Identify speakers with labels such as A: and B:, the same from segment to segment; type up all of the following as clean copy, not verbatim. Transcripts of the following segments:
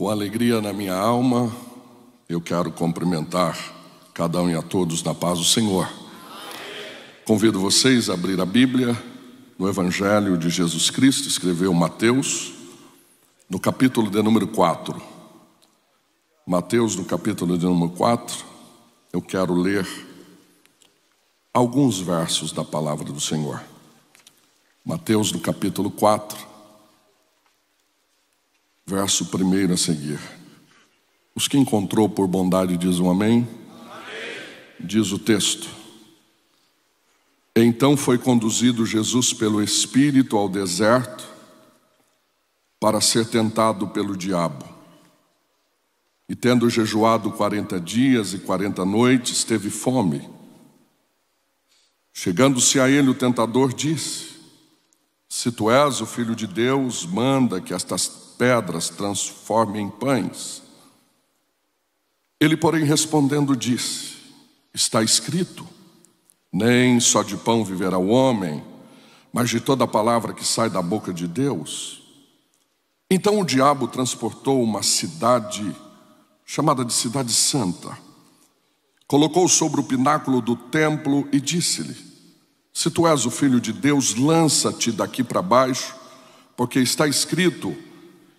A: Com alegria na minha alma, eu quero cumprimentar cada um e a todos na paz do Senhor. Convido vocês a abrir a Bíblia no Evangelho de Jesus Cristo, escreveu Mateus, no capítulo de número 4. Mateus, no capítulo de número 4, eu quero ler alguns versos da palavra do Senhor. Mateus, no capítulo 4, verso 1 a seguir. Os que encontrou por bondade dizem um amém. Amém. Diz o texto: Então foi conduzido Jesus pelo Espírito ao deserto para ser tentado pelo diabo. E tendo jejuado 40 dias e 40 noites, teve fome. Chegando-se a ele, o tentador disse: Se tu és o Filho de Deus, manda que estas pedras transformem em pães. Ele, porém, respondendo, disse: Está escrito: Nem só de pão viverá o homem, mas de toda a palavra que sai da boca de Deus. Então o diabo transportou uma cidade chamada de Cidade Santa, colocou sobre o pináculo do templo e disse-lhe: Se tu és o Filho de Deus, lança-te daqui para baixo, porque está escrito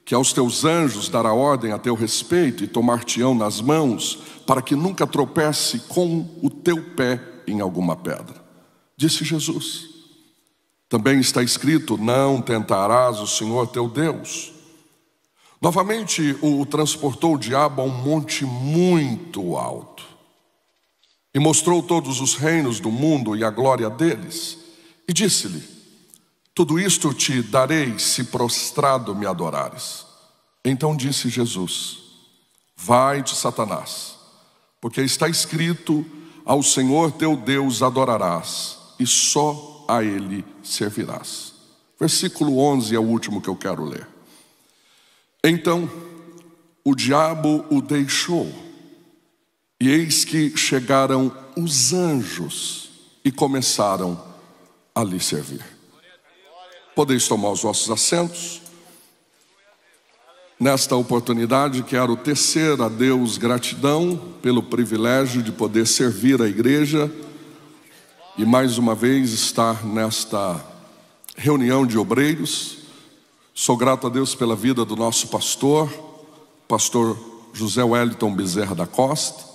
A: que aos teus anjos dará ordem a teu respeito e tomar-te-ão nas mãos, para que nunca tropece com o teu pé em alguma pedra. Disse Jesus: Também está escrito: Não tentarás o Senhor teu Deus. Novamente o transportou o diabo a um monte muito alto e mostrou todos os reinos do mundo e a glória deles, e disse-lhe: Tudo isto te darei se prostrado me adorares. Então disse Jesus: Vai-te, Satanás, porque está escrito: Ao Senhor teu Deus adorarás, e só a Ele servirás. Versículo 11 é o último que eu quero ler. Então o diabo o deixou, e eis que chegaram os anjos e começaram a lhe servir. Podeis tomar os vossos assentos. Nesta oportunidade quero tecer a Deus gratidão pelo privilégio de poder servir a igreja e mais uma vez estar nesta reunião de obreiros. Sou grato a Deus pela vida do nosso pastor José Wellington Bezerra da Costa,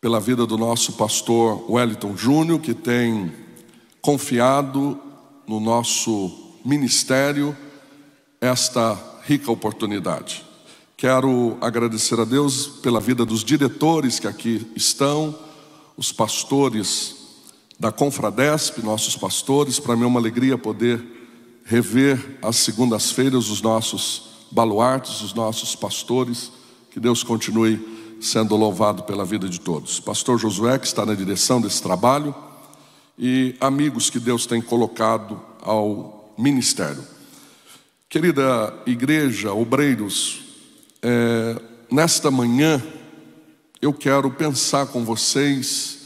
A: pela vida do nosso pastor Wellington Júnior, que tem confiado no nosso ministério esta rica oportunidade. Quero agradecer a Deus pela vida dos diretores que aqui estão, os pastores da Confradesp, nossos pastores. Para mim é uma alegria poder rever às segundas-feiras os nossos baluartes, os nossos pastores. Que Deus continue sendo louvado pela vida de todos. Pastor Josué, que está na direção desse trabalho, e amigos que Deus tem colocado ao ministério. Querida igreja, obreiros, nesta manhã eu quero pensar com vocês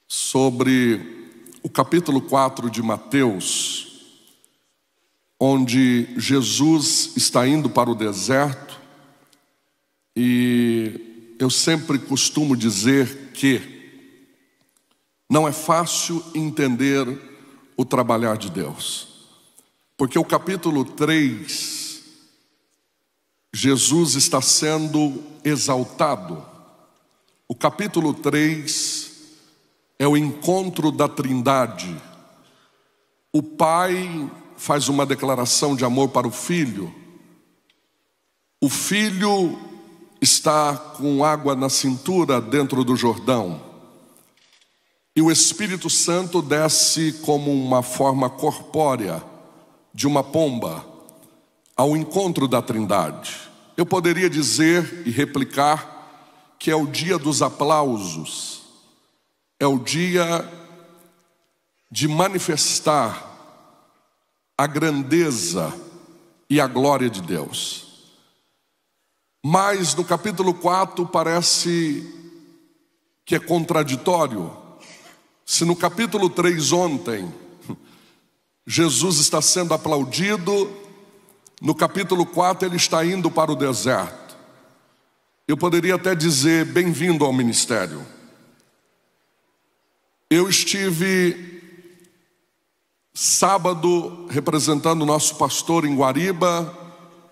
A: sobre o capítulo 4 de Mateus, onde Jesus está indo para o deserto, e eu sempre costumo dizer que não é fácil entender o trabalhar de Deus, porque o capítulo 3, Jesus está sendo exaltado. O capítulo 3 é o encontro da Trindade. O Pai faz uma declaração de amor para o Filho. O Filho está com água na cintura dentro do Jordão. E o Espírito Santo desce como uma forma corpórea de uma pomba ao encontro da Trindade. Eu poderia dizer e replicar que é o dia dos aplausos, é o dia de manifestar a grandeza e a glória de Deus. Mas no capítulo 4 parece que é contraditório. Se no capítulo 3 ontem Jesus está sendo aplaudido, No capítulo 4 ele está indo para o deserto. Eu poderia até dizer, bem-vindo ao ministério. Eu estive sábado representando o nosso pastor em Guariba,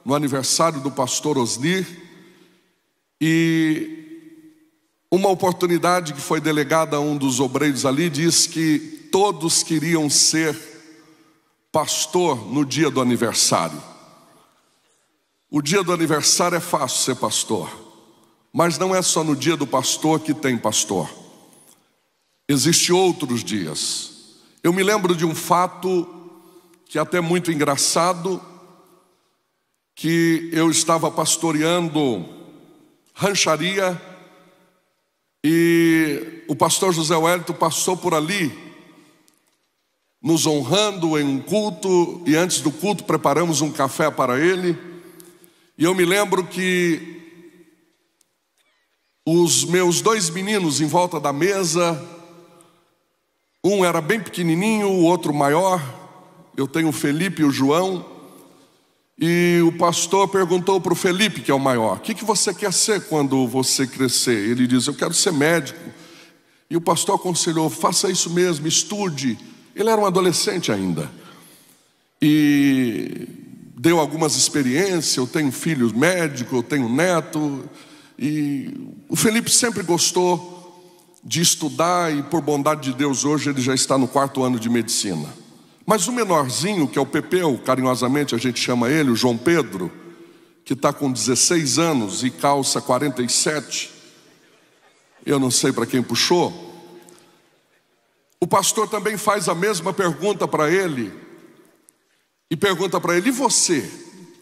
A: no aniversário do pastor Osnir, e uma oportunidade que foi delegada a um dos obreiros ali diz que todos queriam ser pastor no dia do aniversário. O dia do aniversário é fácil ser pastor, mas não é só no dia do pastor que tem pastor. Existem outros dias. Eu me lembro de um fato que é até muito engraçado, que eu estava pastoreando rancharia e o pastor José Wellington passou por ali, nos honrando em um culto, e antes do culto preparamos um café para ele. E eu me lembro que os meus 2 meninos em volta da mesa, um era bem pequenininho, o outro maior. Eu tenho o Felipe e o João. E o pastor perguntou para o Felipe, que é o maior: o que você quer ser quando você crescer? Ele diz: eu quero ser médico. E o pastor aconselhou: faça isso mesmo, estude. Ele era um adolescente ainda. E deu algumas experiências. Eu tenho filhos médicos, eu tenho neto. E o Felipe sempre gostou de estudar, e por bondade de Deus hoje ele já está no 4º ano de medicina. Mas o menorzinho, que é o Pepeu, carinhosamente a gente chama ele, o João Pedro, que está com 16 anos e calça 47, eu não sei para quem puxou, o pastor também faz a mesma pergunta para ele, e pergunta para ele: e você?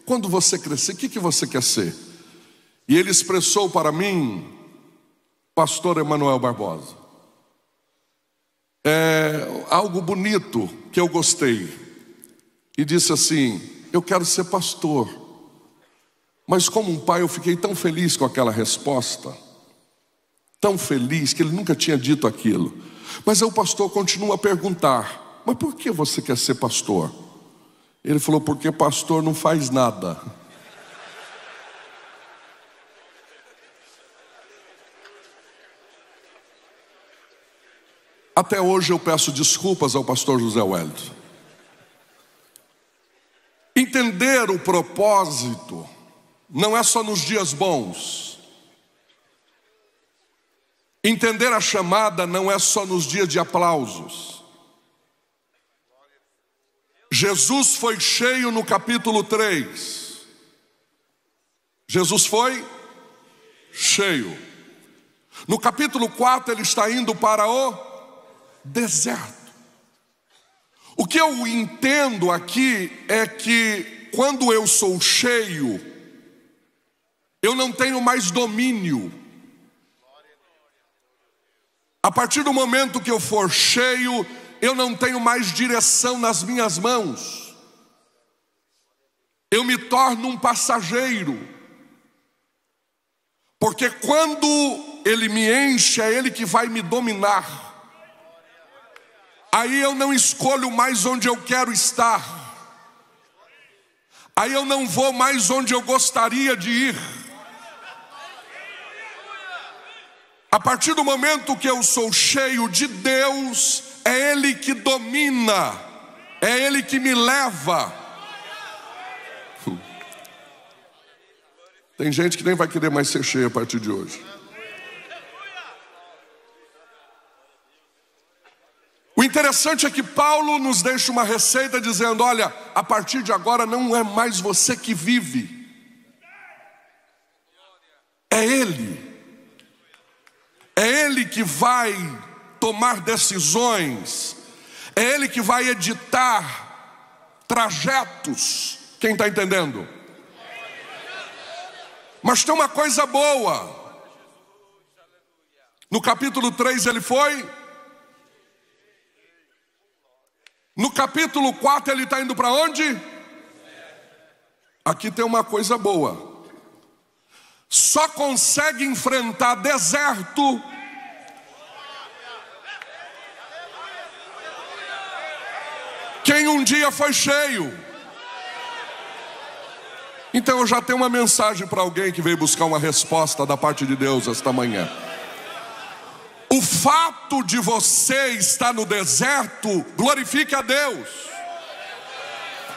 A: Quando você crescer, o que você quer ser? E ele expressou para mim: pastor Emanuel Barbosa. É algo bonito que eu gostei. E disse assim: eu quero ser pastor. Mas como um pai eu fiquei tão feliz com aquela resposta, tão feliz, que ele nunca tinha dito aquilo. Mas aí o pastor continua a perguntar: mas por que você quer ser pastor? Ele falou: porque pastor não faz nada. Até hoje eu peço desculpas ao pastor José Wellington. Entender o propósito não é só nos dias bons. Entender a chamada não é só nos dias de aplausos. Jesus foi cheio no capítulo 3. Jesus foi cheio. No capítulo 4 ele está indo para o deserto. O que eu entendo aqui é que quando eu sou cheio, eu não tenho mais domínio. A partir do momento que eu for cheio, eu não tenho mais direção nas minhas mãos. Eu me torno um passageiro. Porque quando ele me enche, é ele que vai me dominar. Aí eu não escolho mais onde eu quero estar. Aí eu não vou mais onde eu gostaria de ir. A partir do momento que eu sou cheio de Deus, é Ele que domina, é Ele que me leva. Tem gente que nem vai querer mais ser cheio a partir de hoje. O interessante é que Paulo nos deixa uma receita dizendo: olha, a partir de agora não é mais você que vive, é Ele. É Ele que vai tomar decisões, é Ele que vai editar trajetos. Quem está entendendo? Mas tem uma coisa boa. No capítulo 3 ele foi. No capítulo 4 ele está indo para onde? Aqui tem uma coisa boa. Só consegue enfrentar deserto quem um dia foi cheio. Então eu já tenho uma mensagem para alguém que veio buscar uma resposta da parte de Deus esta manhã. O fato de você estar no deserto glorifique a Deus.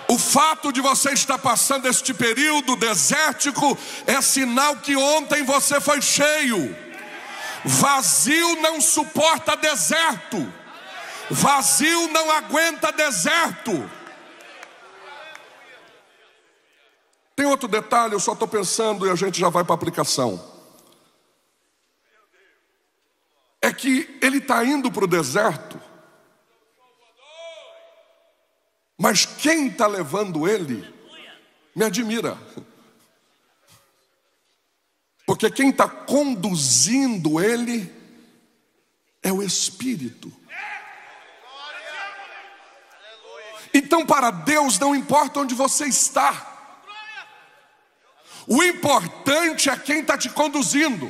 A: O fato de você estar passando este período desértico é sinal que ontem você foi cheio. Vazio não suporta deserto. Vazio não aguenta deserto. Tem outro detalhe, eu só estou pensando e a gente já vai para a aplicação. É que ele está indo para o deserto, mas quem está levando ele me admira. Porque quem está conduzindo ele é o Espírito. Então para Deus não importa onde você está. O importante é quem está te conduzindo.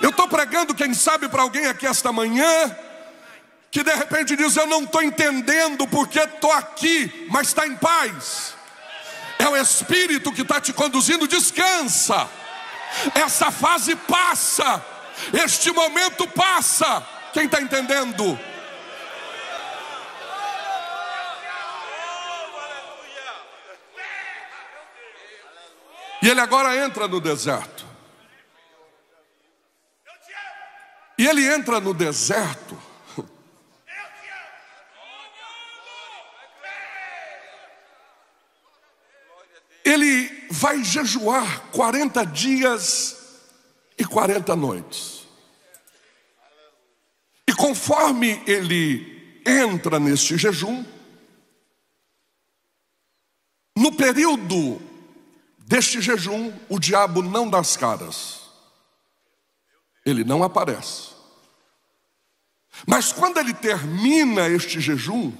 A: Eu estou pregando, quem sabe, para alguém aqui esta manhã que de repente diz: eu não estou entendendo porque estou aqui, mas está em paz. É o Espírito que está te conduzindo. Descansa. Essa fase passa. Este momento passa. Quem está entendendo? E ele agora entra no deserto. E ele entra no deserto. Ele vai jejuar 40 dias e 40 noites. E conforme ele entra neste jejum, no período deste jejum, o diabo não dá as caras. Ele não aparece. Mas quando ele termina este jejum,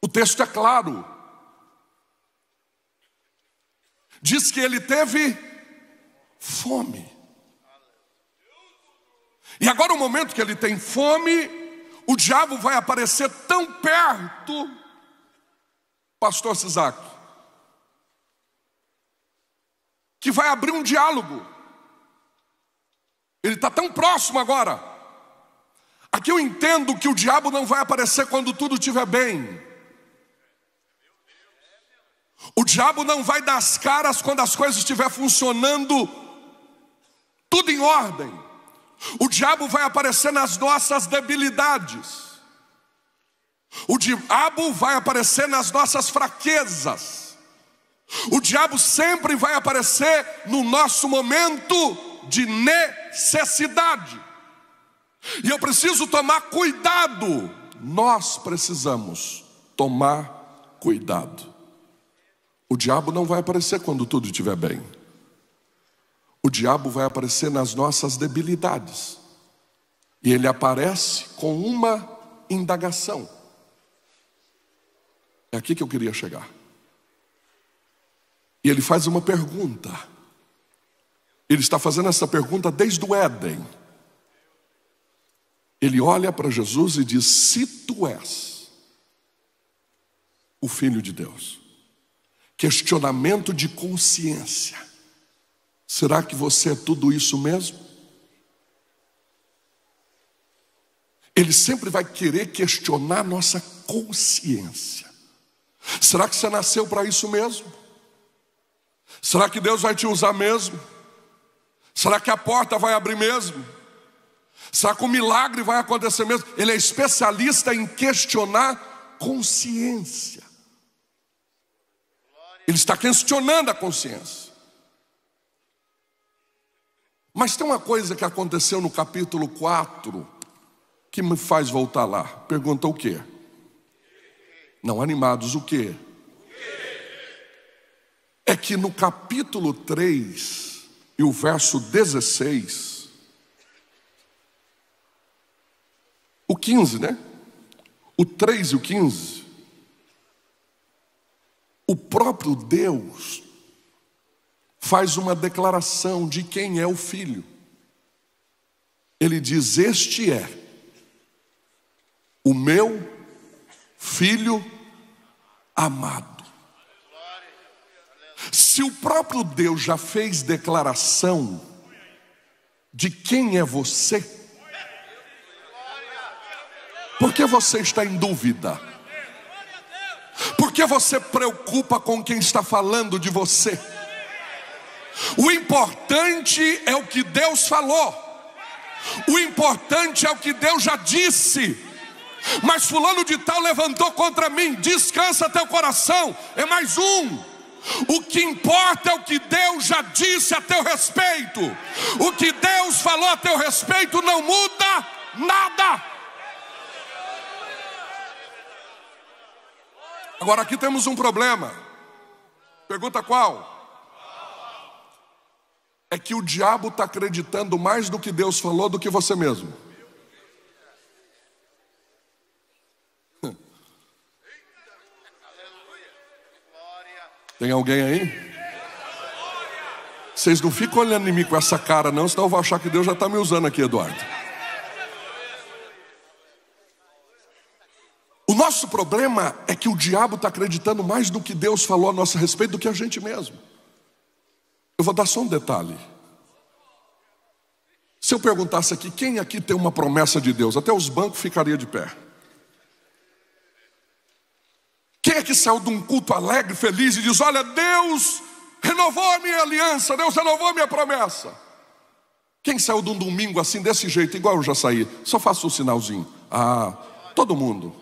A: o texto é claro. Diz que ele teve fome. E agora, o momento que ele tem fome, o diabo vai aparecer tão perto, pastor Sisak, que vai abrir um diálogo. Ele está tão próximo agora. Aqui eu entendo que o diabo não vai aparecer quando tudo estiver bem. O diabo não vai dar as caras quando as coisas estiver funcionando tudo em ordem. O diabo vai aparecer nas nossas debilidades. O diabo vai aparecer nas nossas fraquezas. O diabo sempre vai aparecer no nosso momento de necessidade. E eu preciso tomar cuidado. Nós precisamos tomar cuidado. O diabo não vai aparecer quando tudo estiver bem. O diabo vai aparecer nas nossas debilidades. E ele aparece com uma indagação. É aqui que eu queria chegar. E ele faz uma pergunta. Ele está fazendo essa pergunta desde o Éden. Ele olha para Jesus e diz: se tu és o Filho de Deus. Questionamento de consciência. Será que você é tudo isso mesmo? Ele sempre vai querer questionar nossa consciência. Será que você nasceu para isso mesmo? Será que Deus vai te usar mesmo? Será que a porta vai abrir mesmo? Será que o milagre vai acontecer mesmo? Ele é especialista em questionar consciência. Ele está questionando a consciência. Mas tem uma coisa que aconteceu no capítulo 4 que me faz voltar lá. Pergunta o quê? Não, animados, o quê? É que no capítulo 3 e o verso 16, o 15, né? O 3 e o 15, o próprio Deus faz uma declaração de quem é o Filho. Ele diz: este é o meu Filho amado. Se o próprio Deus já fez declaração de quem é você, por que você está em dúvida? Por que você preocupa com quem está falando de você? O importante é o que Deus falou. O importante é o que Deus já disse. Mas fulano de tal levantou contra mim. Descansa teu coração, é mais um. O que importa é o que Deus já disse a teu respeito. O que Deus falou a teu respeito não muda nada. Agora aqui temos um problema. Pergunta qual? É que o diabo está acreditando mais no que Deus falou do que você mesmo. Tem alguém aí? Vocês não ficam olhando em mim com essa cara não, senão eu vou achar que Deus já está me usando aqui, Eduardo. O nosso problema é que o diabo está acreditando mais no que Deus falou a nosso respeito do que a gente mesmo. Eu vou dar só um detalhe. Se eu perguntasse aqui, quem aqui tem uma promessa de Deus? Até os bancos ficariam de pé. Quem é que saiu de um culto alegre, feliz e diz: olha, Deus renovou a minha aliança, Deus renovou a minha promessa? Quem saiu de um domingo assim, desse jeito, igual eu já saí? Só faço um sinalzinho. Ah, todo mundo.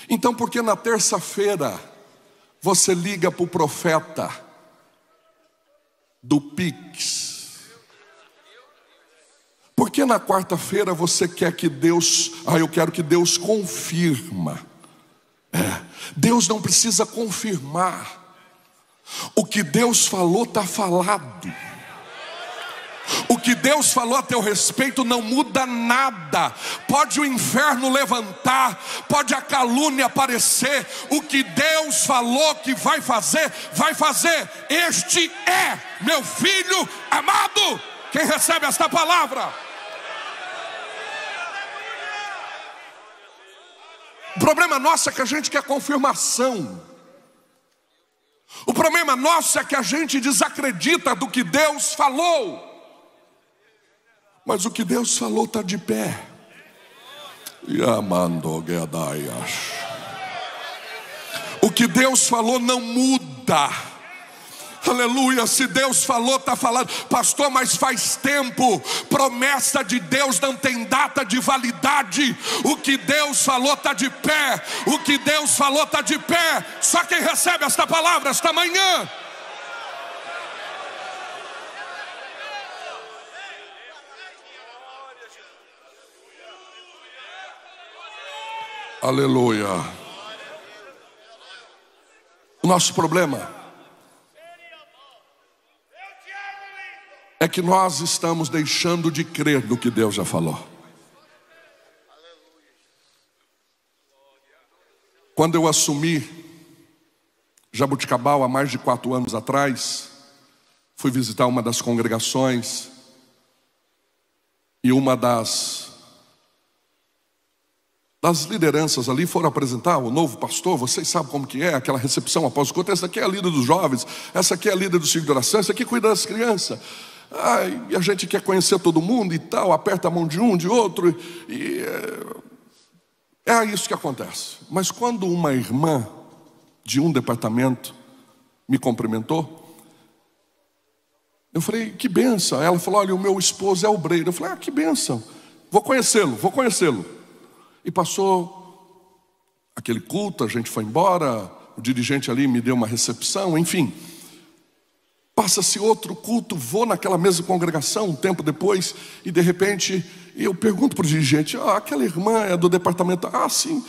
A: Então por que na terça-feira você liga para o profeta do Pix? Por que na quarta-feira você quer que Deus... eu quero que Deus confirma. Deus não precisa confirmar. O que Deus falou está falado. O que Deus falou a teu respeito não muda nada. Pode o inferno levantar, pode a calúnia aparecer. O que Deus falou que vai fazer, vai fazer. Este é meu filho amado. Quem recebe esta palavra? O problema nosso é que a gente quer confirmação. O problema nosso é que a gente desacredita do que Deus falou. Mas o que Deus falou está de pé. O que Deus falou não muda. Aleluia, se Deus falou, está falando. Pastor, mas faz tempo. Promessa de Deus não tem data de validade. O que Deus falou está de pé. O que Deus falou está de pé. Só quem recebe esta palavra esta manhã. Aleluia. O nosso problema é que nós estamos deixando de crer no que Deus já falou. Quando eu assumi Jaboticabal há mais de 4 anos atrás, fui visitar uma das congregações e uma das lideranças ali foram apresentar o novo pastor. Vocês sabem como que é aquela recepção após o culto. Essa aqui é a líder dos jovens, essa aqui é a líder do círculo de oração, essa aqui cuida das crianças. E a gente quer conhecer todo mundo e tal, aperta a mão de um, de outro, e é isso que acontece. Mas quando uma irmã de um departamento me cumprimentou, eu falei: que bênção. Ela falou: olha, o meu esposo é obreiro. Eu falei: que bênção, vou conhecê-lo. E passou aquele culto, a gente foi embora, o dirigente ali me deu uma recepção, enfim. Passa-se outro culto, vou naquela mesma congregação um tempo depois, e de repente eu pergunto para o dirigente: aquela irmã é do departamento? Sim.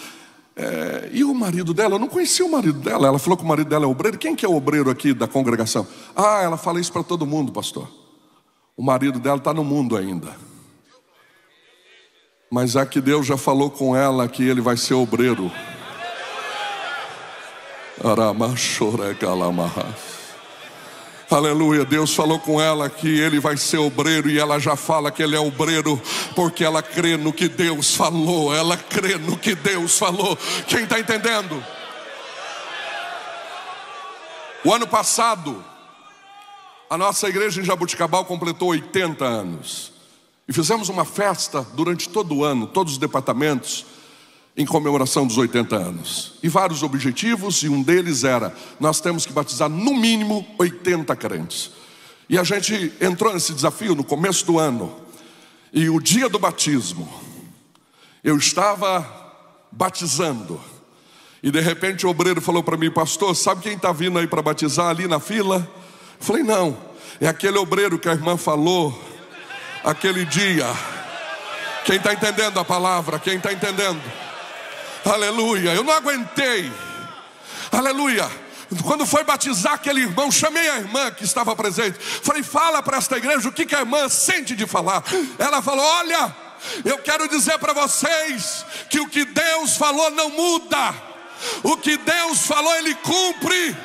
A: E o marido dela? Eu não conhecia o marido dela. Ela falou que o marido dela é obreiro. Quem que é o obreiro aqui da congregação? Ela fala isso para todo mundo, pastor. O marido dela está no mundo ainda. Mas é que Deus já falou com ela que ele vai ser obreiro. Aleluia, Deus falou com ela que ele vai ser obreiro. E ela já fala que ele é obreiro porque ela crê no que Deus falou. Ela crê no que Deus falou. Quem está entendendo? O ano passado, a nossa igreja em Jaboticabal completou 80 anos. E fizemos uma festa durante todo o ano, todos os departamentos, em comemoração dos 80 anos. E vários objetivos, e um deles era: nós temos que batizar no mínimo 80 crentes. E a gente entrou nesse desafio no começo do ano. E o dia do batismo, eu estava batizando. E de repente o obreiro falou para mim: pastor, sabe quem está vindo aí para batizar ali na fila? Eu falei: não, é aquele obreiro que a irmã falou aquele dia. Quem está entendendo a palavra? Quem está entendendo? Aleluia, eu não aguentei. Aleluia. Quando foi batizar aquele irmão, chamei a irmã que estava presente. Falei: fala para esta igreja o que a irmã sente de falar. Ela falou: olha, eu quero dizer para vocês que o que Deus falou não muda. O que Deus falou, Ele cumpre.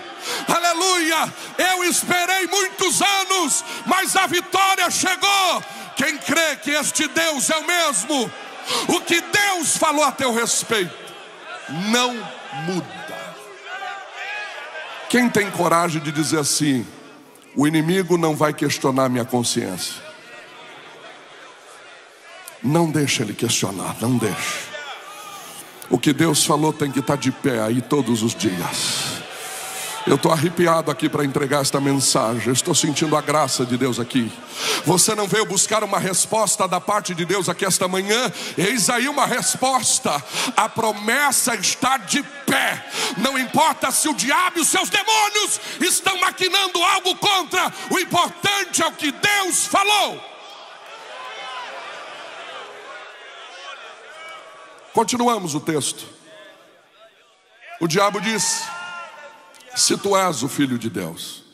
A: Aleluia. Eu esperei muitos anos, mas a vitória chegou. Quem crê que este Deus é o mesmo, o que Deus falou a teu respeito não muda. Quem tem coragem de dizer assim: o inimigo não vai questionar minha consciência? Não deixa ele questionar, não deixa. O que Deus falou tem que estar de pé aí todos os dias. Eu estou arrepiado aqui para entregar esta mensagem. Eu estou sentindo a graça de Deus aqui. Você não veio buscar uma resposta da parte de Deus aqui esta manhã? Eis aí uma resposta. A promessa está de pé. Não importa se o diabo e os seus demônios estão maquinando algo contra. O importante é o que Deus falou. Continuamos o texto. O diabo diz: se tu és o Filho de Deus.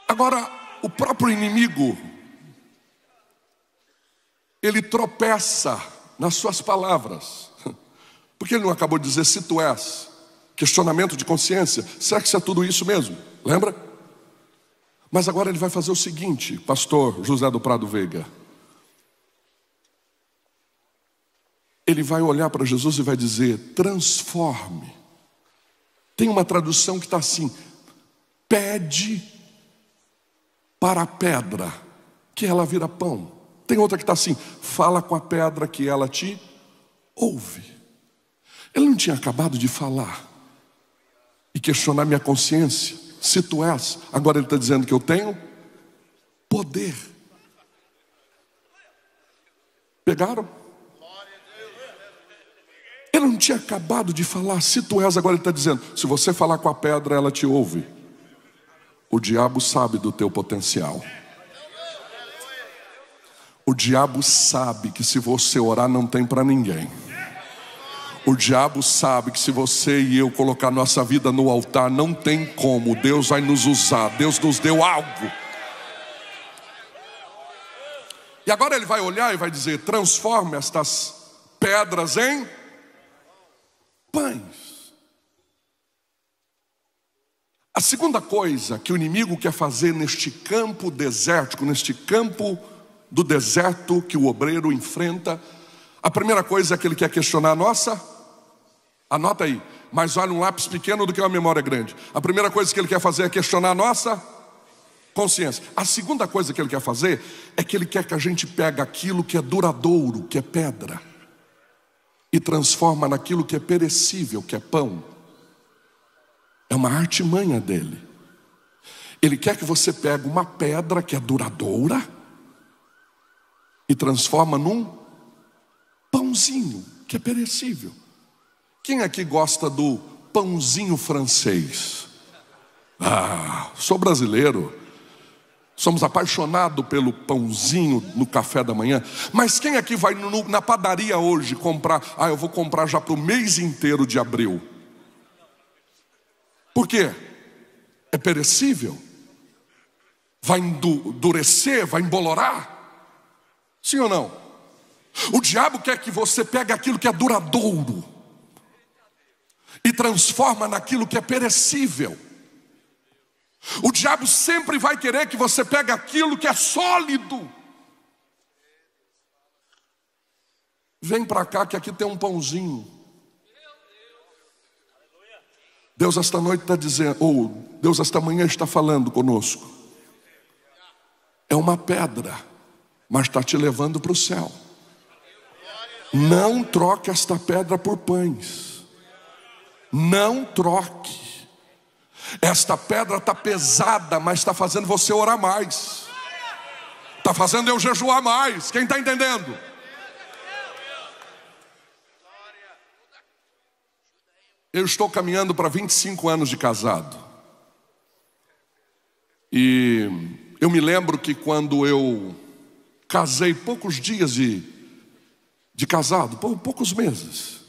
A: Agora, o próprio inimigo, ele tropeça nas suas palavras. Porque ele não acabou de dizer: se tu és? Questionamento de consciência. Será que isso é tudo isso mesmo? Lembra? Mas agora ele vai fazer o seguinte, pastor José do Prado Veiga. Ele vai olhar para Jesus e vai dizer: transforme. Tem uma tradução que está assim: pede para a pedra que ela vira pão. Tem outra que está assim: fala com a pedra que ela te ouve. Ele não tinha acabado de falar e questionar minha consciência: se tu és. Agora ele está dizendo que eu tenho poder. Pegaram? Ele não tinha acabado de falar: se tu és. Agora ele está dizendo: se você falar com a pedra, ela te ouve. O diabo sabe do teu potencial. O diabo sabe que se você orar não tem para ninguém. O diabo sabe que se você e eu colocar nossa vida no altar, não tem como. Deus vai nos usar. Deus nos deu algo. E agora ele vai olhar e vai dizer: transforme estas pedras em pães. A segunda coisa que o inimigo quer fazer neste campo desértico, neste campo do deserto que o obreiro enfrenta, a primeira coisa é que ele quer questionar a nossa, anota aí, mas olha, um lápis pequeno do que uma memória grande. A primeira coisa que ele quer fazer é questionar a nossa consciência. A segunda coisa que ele quer fazer é que ele quer que a gente pegue aquilo que é duradouro, que é pedra, e transforma naquilo que é perecível, que é pão. É uma artimanha dele. Ele quer que você pegue uma pedra que é duradoura e transforma num pãozinho que é perecível. Quem aqui gosta do pãozinho francês? Sou brasileiro. Somos apaixonados pelo pãozinho no café da manhã. Mas quem aqui vai na padaria hoje comprar? Eu vou comprar já para o mês inteiro de abril. Por quê? É perecível? Vai endurecer? Vai embolorar? Sim ou não? O diabo quer que você pegue aquilo que é duradouro e transforma naquilo que é perecível. O diabo sempre vai querer que você pegue aquilo que é sólido. Vem para cá que aqui tem um pãozinho. Deus esta noite está dizendo, ou Deus esta manhã está falando conosco. É uma pedra, mas está te levando para o céu. Não troque esta pedra por pães. Não troque. Esta pedra está pesada, mas está fazendo você orar mais. Está fazendo eu jejuar mais. Quem está entendendo? Eu estou caminhando para 25 anos de casado. E eu me lembro que quando eu casei, poucos dias de casado, poucos meses.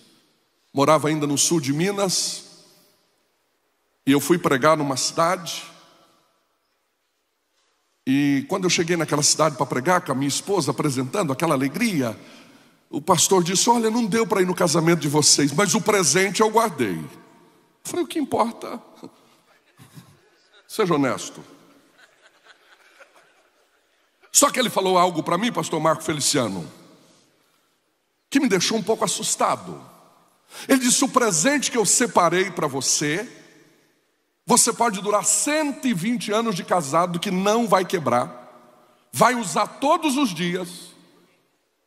A: Morava ainda no sul de Minas. E eu fui pregar numa cidade. E quando eu cheguei naquela cidade para pregar com a minha esposa, apresentando aquela alegria, o pastor disse: olha, não deu para ir no casamento de vocês, mas o presente eu guardei. Eu falei: o que importa? Seja honesto. Só que ele falou algo para mim, pastor Marco Feliciano, que me deixou um pouco assustado. Ele disse: o presente que eu separei para você, você pode durar 120 anos de casado que não vai quebrar, vai usar todos os dias.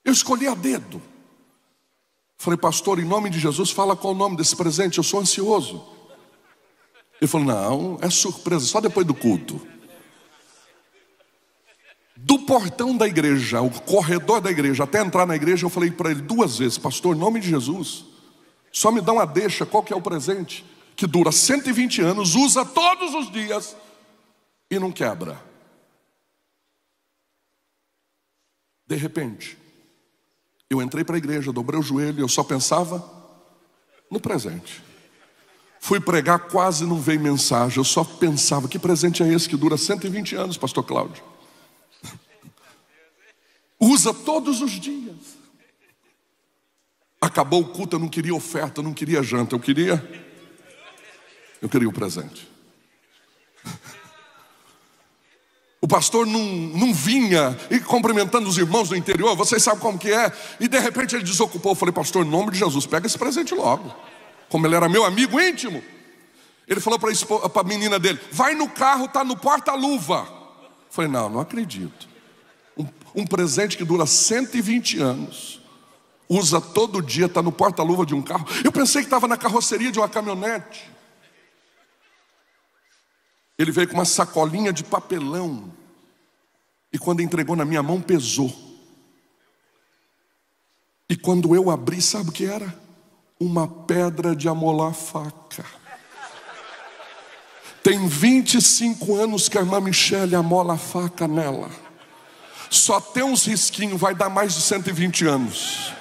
A: Eu escolhi a dedo. Falei: pastor, em nome de Jesus, fala qual o nome desse presente, eu sou ansioso. Ele falou: não, é surpresa, só depois do culto. Do portão da igreja, o corredor da igreja, até entrar na igreja, eu falei para ele 2 vezes: pastor, em nome de Jesus, só me dá uma deixa, qual que é o presente? Que dura 120 anos, usa todos os dias e não quebra. De repente, eu entrei para a igreja, dobrei o joelho e eu só pensava no presente. Fui pregar, quase não veio mensagem, eu só pensava: que presente é esse que dura 120 anos, pastor Cláudio? Usa todos os dias. Acabou o culto, eu não queria oferta, eu não queria janta, eu queria o presente. O pastor não vinha e cumprimentando os irmãos do interior, vocês sabem como que é. E de repente ele desocupou. Eu falei: pastor, em nome de Jesus, pega esse presente logo. Como ele era meu amigo íntimo, ele falou para a menina dele: vai no carro, está no porta-luva. Eu falei: não acredito. Um presente que dura 120 anos, usa todo dia, está no porta-luva de um carro. Eu pensei que estava na carroceria de uma caminhonete. Ele veio com uma sacolinha de papelão. E quando entregou na minha mão, pesou. E quando eu abri, sabe o que era? Uma pedra de amolar faca. Tem 25 anos que a irmã Michele amola a faca nela. Só tem uns risquinhos, vai dar mais de 120 anos.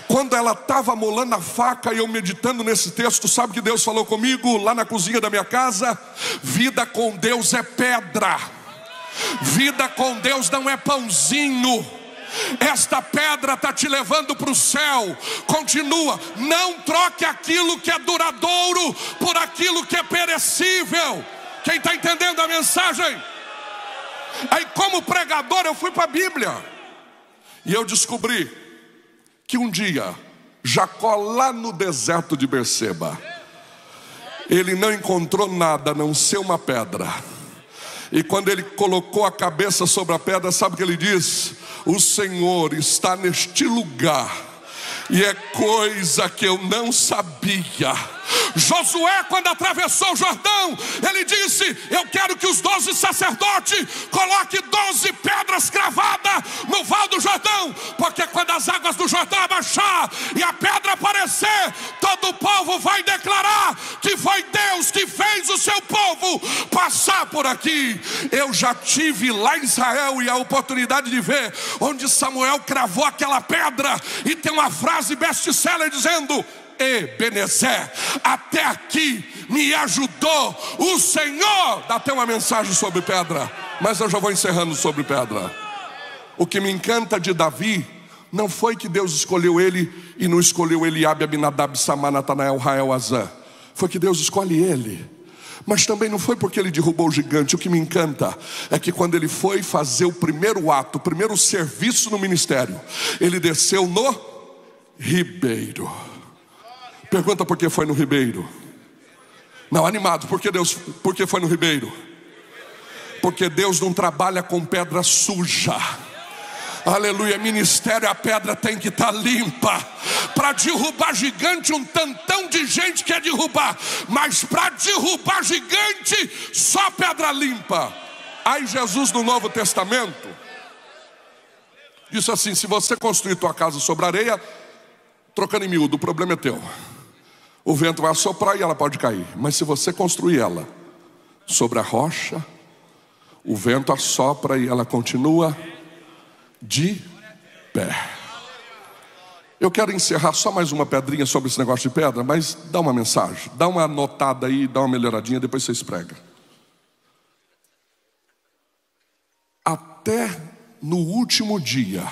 A: Quando ela estava amolando a faca e eu meditando nesse texto, sabe que Deus falou comigo lá na cozinha da minha casa? Vida com Deus é pedra. Vida com Deus não é pãozinho. Esta pedra está te levando para o céu. Continua, não troque aquilo que é duradouro por aquilo que é perecível. Quem está entendendo a mensagem? Aí, como pregador, eu fui para a Bíblia e eu descobri que um dia Jacó, lá no deserto de Berseba, ele não encontrou nada a não ser uma pedra. E quando ele colocou a cabeça sobre a pedra, sabe o que ele diz? O Senhor está neste lugar, e é coisa que eu não sabia. Josué, quando atravessou o Jordão, ele disse: eu quero que os 12 sacerdotes coloquem 12 pedras cravadas no val do Jordão, porque quando as águas do Jordão abaixar e a pedra aparecer, todo o povo vai declarar que foi Deus que fez o seu povo passar por aqui. Eu já tive lá em Israel e a oportunidade de ver onde Samuel cravou aquela pedra, e tem uma frase best-seller dizendo: Ebenezer, até aqui me ajudou o Senhor. Dá até uma mensagem sobre pedra, mas eu já vou encerrando sobre pedra. O que me encanta de Davi não foi que Deus escolheu ele e não escolheu Eliabe, Abinadab, Samá, Natanael, Rael, Azã. Foi que Deus escolhe ele. Mas também não foi porque ele derrubou o gigante. O que me encanta é que quando ele foi fazer o primeiro ato, o primeiro serviço no ministério, ele desceu no ribeiro. Pergunta por que foi no ribeiro. Não, animado, porque foi no ribeiro? Porque Deus não trabalha com pedra suja. Aleluia, ministério, a pedra tem que estar limpa. Para derrubar gigante, um tantão de gente quer derrubar, mas para derrubar gigante, só pedra limpa. Aí Jesus no Novo Testamento disse assim: se você construir tua casa sobre areia, trocando em miúdo, o problema é teu. O vento vai assoprar e ela pode cair. Mas se você construir ela sobre a rocha, o vento assopra e ela continua de pé. Eu quero encerrar só mais uma pedrinha sobre esse negócio de pedra, mas dá uma mensagem, dá uma anotada aí, dá uma melhoradinha, depois vocês pregam. Até no último dia,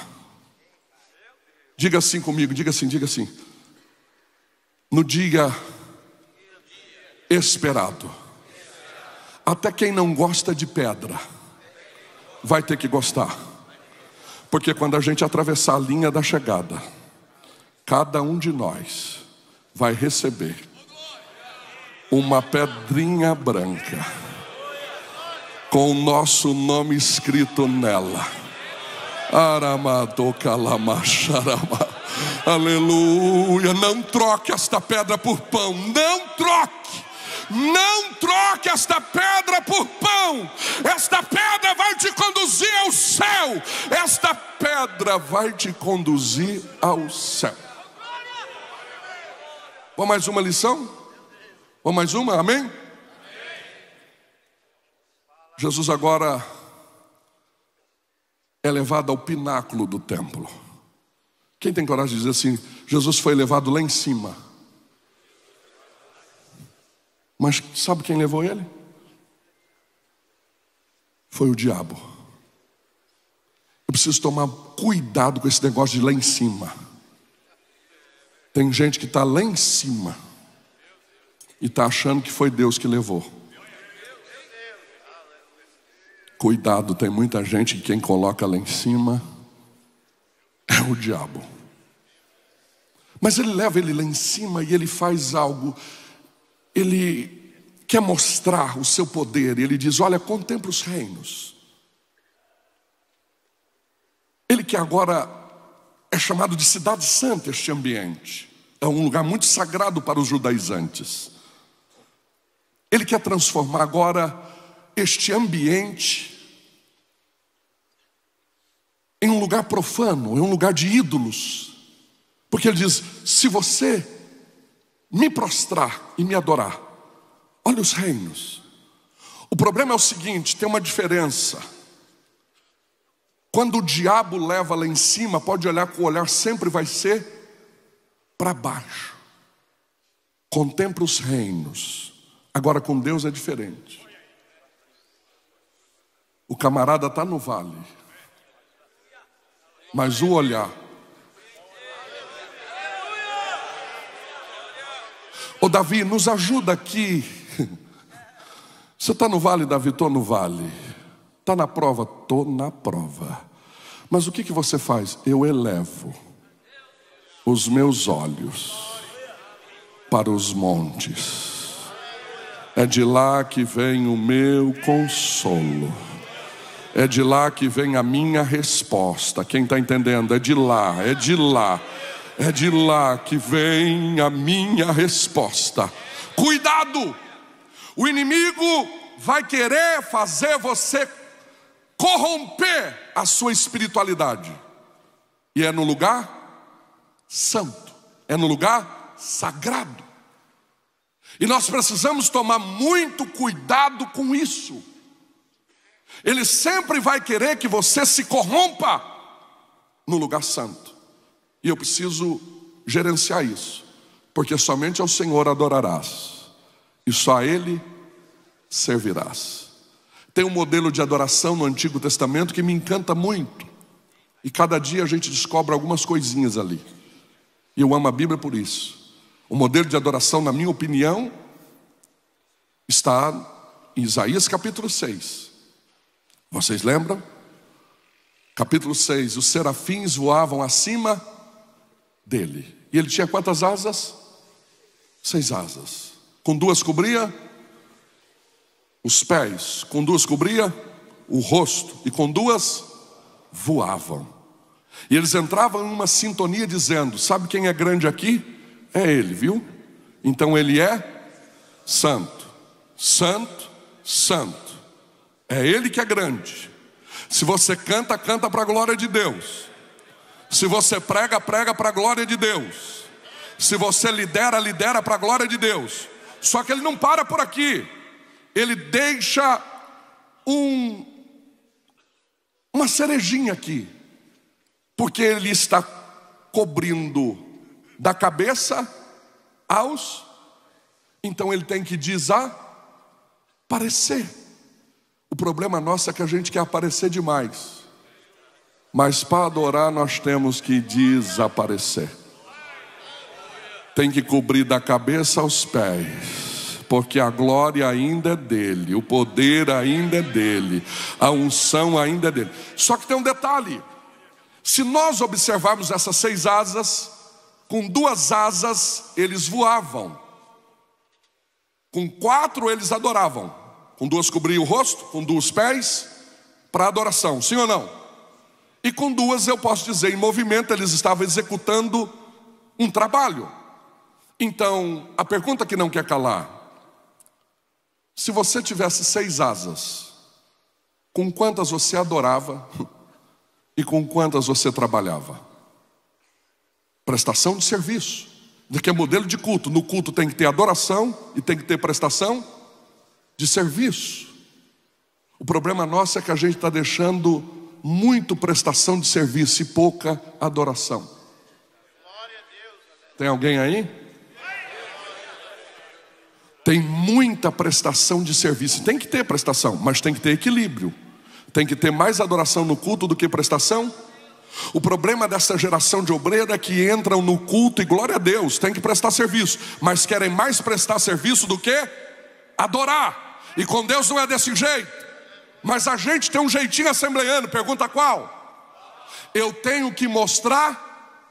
A: diga assim comigo, diga assim, no dia esperado, até quem não gosta de pedra vai ter que gostar. Porque quando a gente atravessar a linha da chegada, cada um de nós vai receber uma pedrinha branca com o nosso nome escrito nela. Aleluia. Não troque esta pedra por pão. Não troque esta pedra por pão. Esta pedra vai te conduzir ao céu. Esta pedra vai te conduzir ao céu. Vamos mais uma lição? Vamos mais uma? Amém? Jesus agora é levado ao pináculo do templo. Quem tem coragem de dizer assim: Jesus foi levado lá em cima? Mas sabe quem levou ele? Foi o diabo. Eu preciso tomar cuidado com esse negócio de lá em cima. Tem gente que está lá em cima e está achando que foi Deus que levou. Cuidado, tem muita gente que quem coloca lá em cima é o diabo. Mas ele leva ele lá em cima e ele faz algo. Ele quer mostrar o seu poder. Ele diz: olha, contempla os reinos. Ele que agora é chamado de cidade santa, este ambiente. É um lugar muito sagrado para os judaizantes. Ele quer transformar agora este ambiente em um lugar profano, em um lugar de ídolos. Porque ele diz: se você me prostrar e me adorar, olha os reinos. O problema é o seguinte, tem uma diferença. Quando o diabo leva lá em cima, pode olhar que o olhar sempre vai ser para baixo. Contempla os reinos. Agora com Deus é diferente. O camarada está no vale, mas o olhar. Ô Davi, nos ajuda aqui. Você está no vale, Davi? Estou no vale. Está na prova? Estou na prova. Mas o que você faz? Eu elevo os meus olhos para os montes. É de lá que vem o meu consolo. É de lá que vem a minha resposta. Quem está entendendo? É de lá, é de lá. É de lá que vem a minha resposta. Cuidado! O inimigo vai querer fazer você corromper a sua espiritualidade. E é no lugar santo, é no lugar sagrado. E nós precisamos tomar muito cuidado com isso. Ele sempre vai querer que você se corrompa no lugar santo. E eu preciso gerenciar isso, porque somente ao Senhor adorarás e só a Ele servirás. Tem um modelo de adoração no Antigo Testamento que me encanta muito, e cada dia a gente descobre algumas coisinhas ali, e eu amo a Bíblia por isso. O modelo de adoração, na minha opinião, está em Isaías capítulo 6. Vocês lembram? Capítulo 6, os serafins voavam acima dele. E ele tinha quantas asas? 6 asas. com duas cobria os pés, com duas cobria o rosto, e com duas voavam. E eles entravam em uma sintonia dizendo: sabe quem é grande aqui? É Ele, viu? Então Ele é santo, santo, santo. É Ele que é grande. Se você canta, canta para a glória de Deus. Se você prega, prega para a glória de Deus. Se você lidera, lidera para a glória de Deus. Só que Ele não para por aqui. Ele deixa uma cerejinha aqui, porque Ele está cobrindo da cabeça aos. Então Ele tem que desaparecer. O problema nosso é que a gente quer aparecer demais, mas para adorar nós temos que desaparecer. Tem que cobrir da cabeça aos pés, porque a glória ainda é dele, o poder ainda é dele, a unção ainda é dele. Só que tem um detalhe: se nós observarmos essas 6 asas, com 2 asas eles voavam, com 4 eles adoravam, com 2 cobriam o rosto, com 2 pés para adoração, sim ou não? E com 2 eu posso dizer, em movimento, eles estavam executando um trabalho. Então a pergunta que não quer calar: se você tivesse 6 asas, com quantas você adorava e com quantas você trabalhava? Prestação de serviço, de que é modelo de culto. No culto tem que ter adoração e tem que ter prestação de serviço. O problema nosso é que a gente está deixando muito prestação de serviço e pouca adoração. Tem alguém aí? Tem muita prestação de serviço. Tem que ter prestação, mas tem que ter equilíbrio. Tem que ter mais adoração no culto do que prestação. O problema dessa geração de obreiro é que entram no culto e glória a Deus, tem que prestar serviço, mas querem mais prestar serviço do que adorar. E com Deus não é desse jeito. Mas a gente tem um jeitinho assembleiano. Pergunta qual? Eu tenho que mostrar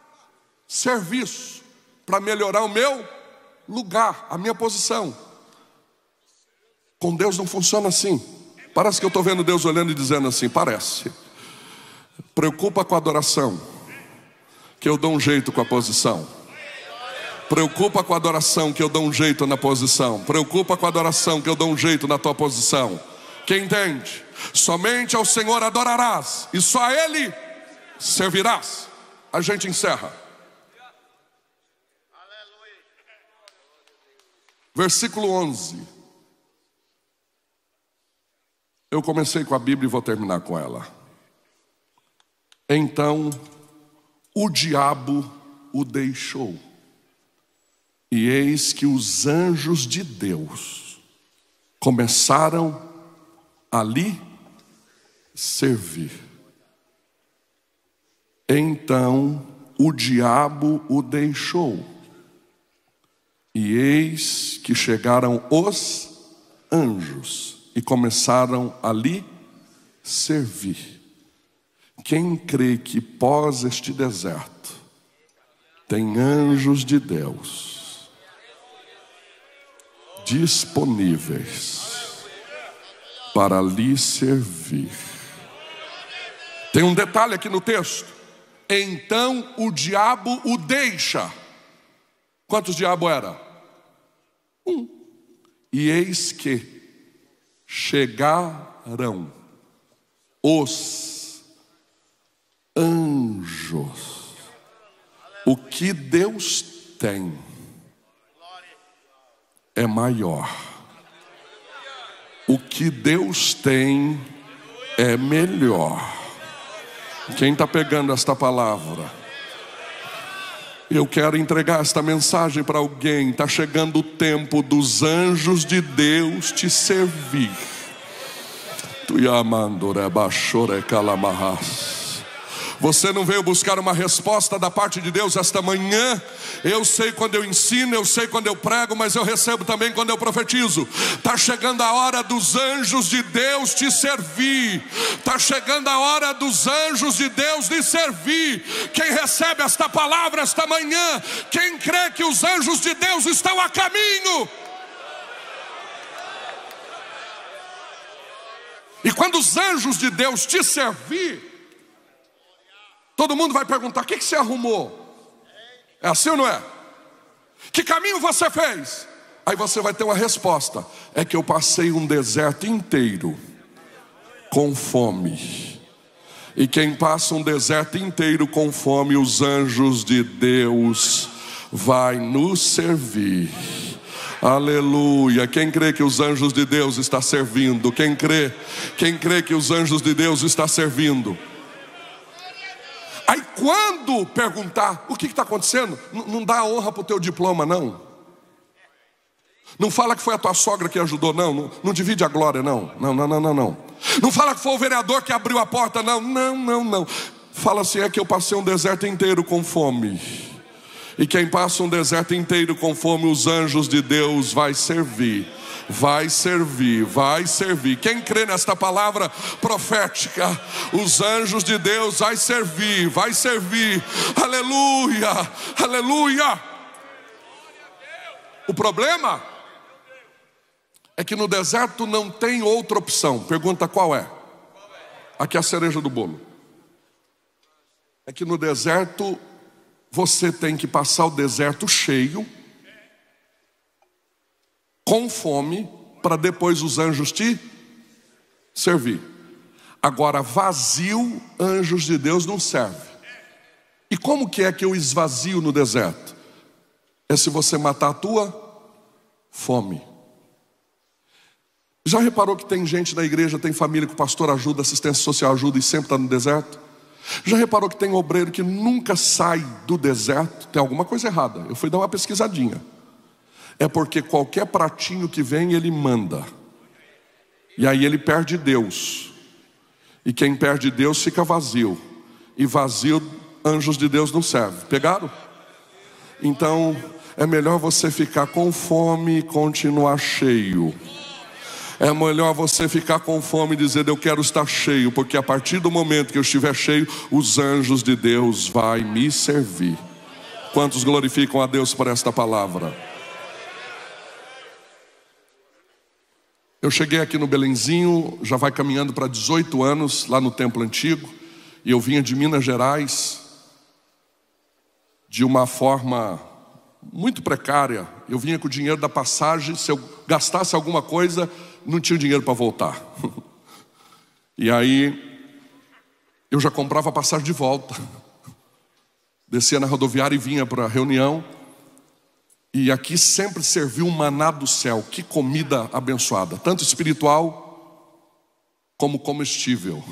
A: serviço para melhorar o meu lugar, a minha posição. Com Deus não funciona assim. Parece que eu estou vendo Deus olhando e dizendo assim: parece. Preocupa com a adoração, que eu dou um jeito com a posição. Preocupa com a adoração, que eu dou um jeito na posição. Preocupa com a adoração, que eu dou um jeito na tua posição. Quem entende? Somente ao Senhor adorarás, e só a Ele servirás. A gente encerra. Versículo 11. Eu comecei com a Bíblia e vou terminar com ela. Então o diabo o deixou, e eis que os anjos de Deus começaram a lhe servir. Então o diabo o deixou, e eis que chegaram os anjos e começaram a lhe servir. Quem crê que pós este deserto tem anjos de Deus disponíveis para lhe servir? Tem um detalhe aqui no texto: então o diabo o deixa. Quantos diabos era? Um. E eis que chegaram os anjos. O que Deus tem é maior. O que Deus tem é melhor. Quem está pegando esta palavra? Eu quero entregar esta mensagem para alguém. Está chegando o tempo dos anjos de Deus te servir. Você não veio buscar uma resposta da parte de Deus esta manhã. Eu sei quando eu ensino, eu sei quando eu prego, mas eu recebo também quando eu profetizo. Está chegando a hora dos anjos de Deus te servir. Está chegando a hora dos anjos de Deus lhe servir. Quem recebe esta palavra esta manhã, quem crê que os anjos de Deus estão a caminho, E quando os anjos de Deus te servir, todo mundo vai perguntar: o que você arrumou? É assim ou não é? Que caminho você fez? Aí você vai ter uma resposta: é que eu passei um deserto inteiro com fome. E quem passa um deserto inteiro com fome, os anjos de Deus vai nos servir. Aleluia. Quem crê que os anjos de Deus está servindo? Quem crê que os anjos de Deus está servindo? Aí quando perguntar o que está acontecendo, não dá honra para o teu diploma, não. Não fala que foi a tua sogra que ajudou, não. Não divide a glória, não. Não. Não fala que foi o vereador que abriu a porta, não. Não. Fala assim: é que eu passei um deserto inteiro com fome. E quem passa um deserto inteiro com fome, os anjos de Deus vai servir. Vai servir. Quem crê nesta palavra profética, os anjos de Deus vai servir. Aleluia. O problema é que no deserto não tem outra opção. Pergunta: qual é? Aqui é a cereja do bolo. É que no deserto você tem que passar o deserto cheio, com fome, para depois os anjos te servir. Agora, vazio, anjos de Deus não servem. E como que é que eu esvazio no deserto? É se você matar a tua fome. Já reparou que tem gente na igreja, tem família que o pastor ajuda, assistência social ajuda e sempre está no deserto? Já reparou que tem obreiro que nunca sai do deserto? Tem alguma coisa errada. Eu fui dar uma pesquisadinha. É porque qualquer pratinho que vem ele manda. E aí ele perde Deus. E quem perde Deus fica vazio. E vazio, anjos de Deus não servem. Pegaram? Então é melhor você ficar com fome e continuar cheio. É melhor você ficar com fome e dizer: eu quero estar cheio, porque a partir do momento que eu estiver cheio, os anjos de Deus vão me servir. Quantos glorificam a Deus por esta palavra? Eu cheguei aqui no Belenzinho, já vai caminhando para 18 anos, lá no Templo Antigo. E eu vinha de Minas Gerais, de uma forma muito precária. Eu vinha com o dinheiro da passagem, se eu gastasse alguma coisa, não tinha dinheiro para voltar. E aí eu já comprava a passagem de volta, descia na rodoviária e vinha para a reunião. E aqui sempre serviu um maná do céu. Que comida abençoada, tanto espiritual como comestível,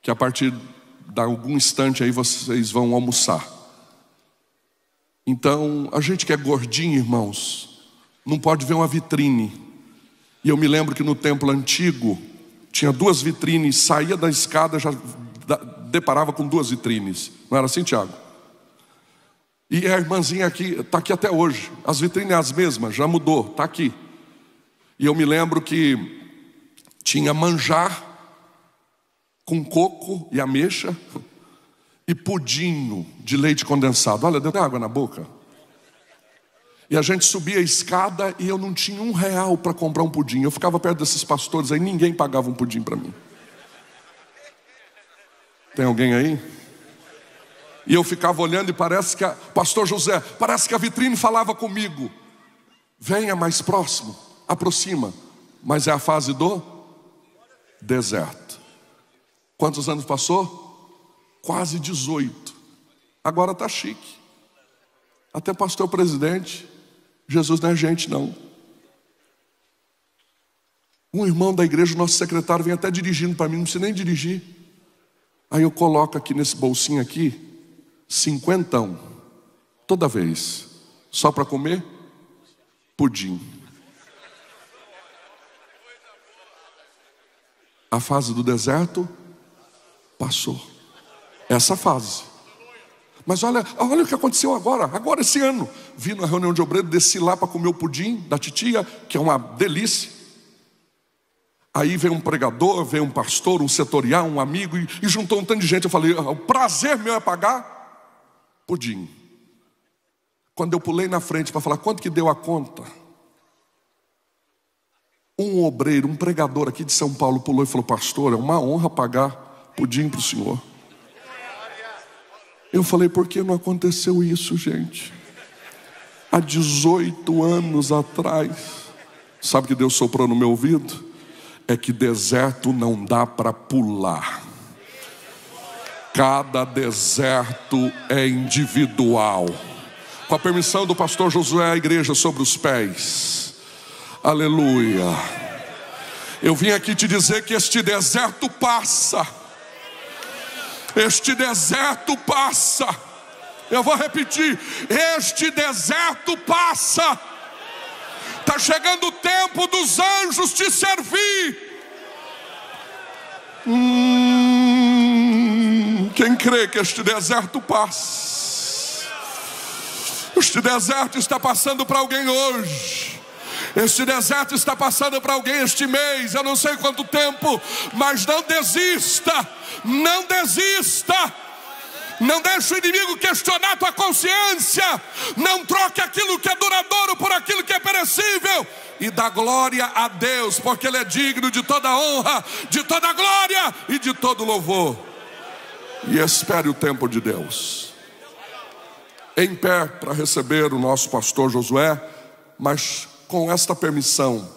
A: que a partir de algum instante aí vocês vão almoçar. Então a gente que é gordinho, irmãos, não pode ver uma vitrine. E eu me lembro que no templo antigo tinha 2 vitrines, saía da escada, já deparava com 2 vitrines. Não era assim, Tiago? E a irmãzinha aqui, está aqui até hoje. As vitrines as mesmas, já mudou, está aqui. E eu me lembro que tinha manjar com coco e ameixa e pudinho de leite condensado. Olha, deu até água na boca. E a gente subia a escada e eu não tinha R$1 para comprar um pudim. Eu ficava perto desses pastores aí, ninguém pagava um pudim para mim. Tem alguém aí? E eu ficava olhando e parece que pastor José, parece que a vitrine falava comigo: venha mais próximo, aproxima. Mas é a fase do deserto. Quantos anos passou? Quase 18. Agora está chique. Até pastor presidente. Jesus não é gente, não. Um irmão da igreja, nosso secretário, vem até dirigindo para mim, não precisa nem dirigir. Aí eu coloco aqui nesse bolsinho aqui 50, toda vez, só para comer pudim. A fase do deserto passou. Essa fase. Mas olha o que aconteceu agora esse ano. Vi na reunião de obreiro, desci lá para comer o pudim da titia, que é uma delícia. Aí veio um pregador, veio um pastor, um setorial, um amigo, e juntou um tanto de gente. Eu falei: o prazer meu é pagar pudim. Quando eu pulei na frente para falar quanto que deu a conta, Um obreiro, um pregador aqui de São Paulo pulou e falou: pastor, é uma honra pagar pudim para o senhor. Eu falei: por que não aconteceu isso, gente? Há 18 anos atrás. Sabe o que Deus soprou no meu ouvido? É que deserto não dá para pular. Cada deserto é individual. Com a permissão do pastor Josué, a igreja sobre os pés. Aleluia. Eu vim aqui te dizer que este deserto passa. Este deserto passa. Eu vou repetir: este deserto passa. Está chegando o tempo dos anjos te servir. Quem crê que este deserto passa? Este deserto está passando para alguém hoje. Este deserto está passando para alguém este mês. Eu não sei quanto tempo, mas não desista. Não desista. Não deixe o inimigo questionar a tua consciência. Não troque aquilo que é duradouro por aquilo que é perecível. E dá glória a Deus, porque Ele é digno de toda honra, de toda glória e de todo louvor. E espere o tempo de Deus. Em pé para receber o nosso pastor Josué, mas com esta permissão,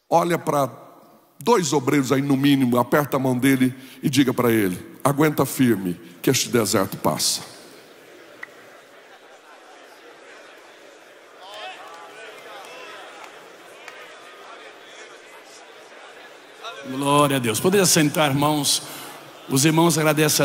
A: olha para 2 obreiros aí no mínimo, aperta a mão dele e diga para ele: aguenta firme que este deserto passa.
B: Glória a Deus. Poderia sentar, irmãos. Os irmãos agradecem a Deus.